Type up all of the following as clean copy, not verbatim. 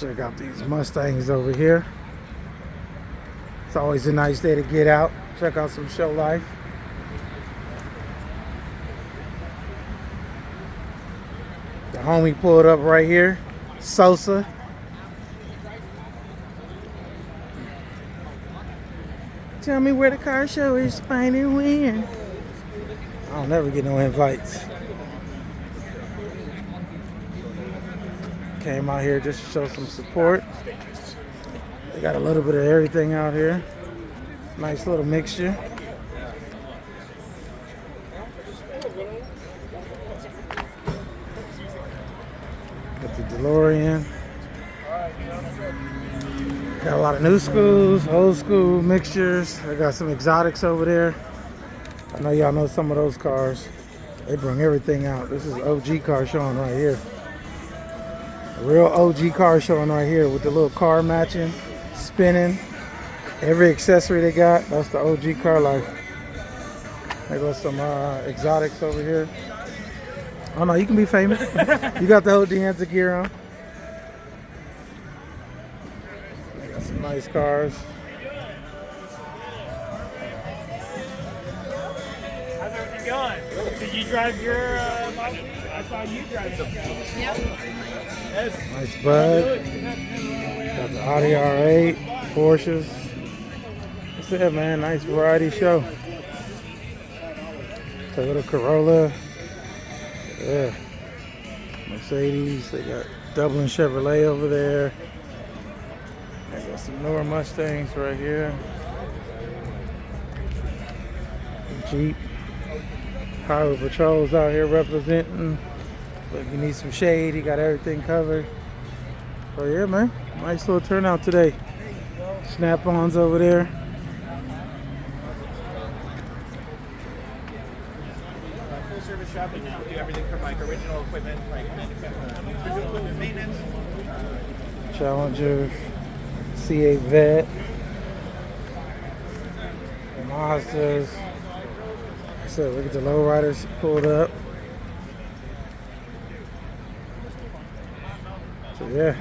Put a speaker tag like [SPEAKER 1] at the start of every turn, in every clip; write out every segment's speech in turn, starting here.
[SPEAKER 1] Check out these Mustangs over here. It's always a nice day to get out, check out some show life. The homie pulled up right here, Sosa. Tell me where the car show is, find and win. I don't never get no invites. Came out here just to show some support. They got a little bit of everything out here. Nice little mixture. Got the DeLorean. Got a lot of new schools, old school mixtures. I got some exotics over there. I know y'all know some of those cars. They bring everything out. This is OG car showing right here. A real OG car showing right here with the little car matching, spinning. Every accessory they got, that's the OG car life. There goes some exotics over here. Oh no, you can be famous. You got the old Deanza gear on. Some nice cars.
[SPEAKER 2] How's everything going? Did you drive your Model T? I saw you drive some. Yep. Yes.
[SPEAKER 1] Nice bud. Got the Audi R8, Porsches. That's it, man. Nice variety show. Toyota Corolla. Yeah. Mercedes. They got Dublin Chevrolet over there. I got some newer Mustangs right here. Jeep. Highway Patrol's out here representing. But if you need some shade, he got everything covered. So yeah, man. Nice little turnout today. Snap-ons over there.
[SPEAKER 2] Full service shopping now. We do everything from like original equipment, like original equipment maintenance.
[SPEAKER 1] Challenger. C8 Vet, Mazdas. So look at the lowriders pulled up. So yeah,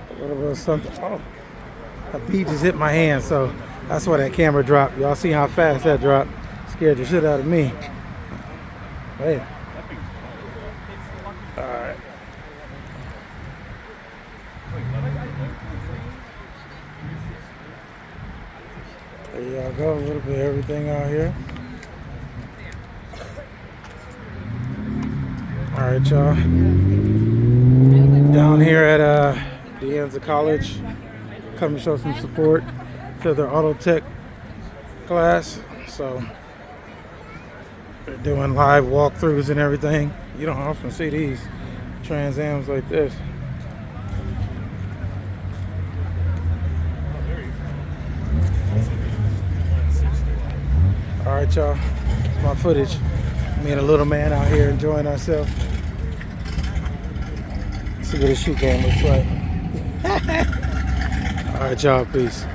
[SPEAKER 1] a little bit of something. Oh, a bee just hit my hand, so that's why that camera dropped. Y'all see how fast that dropped? Scared the shit out of me. Hey. All right. There y'all go, a little bit of everything out here. Alright, y'all. Down here at Deanza College. Come to show some support to their auto tech class. So they're doing live walkthroughs and everything. You don't often see these Trans Ams like this. Alright, y'all, it's my footage. Me and a little man out here enjoying ourselves. See what the shoe game looks like. Alright, y'all, peace.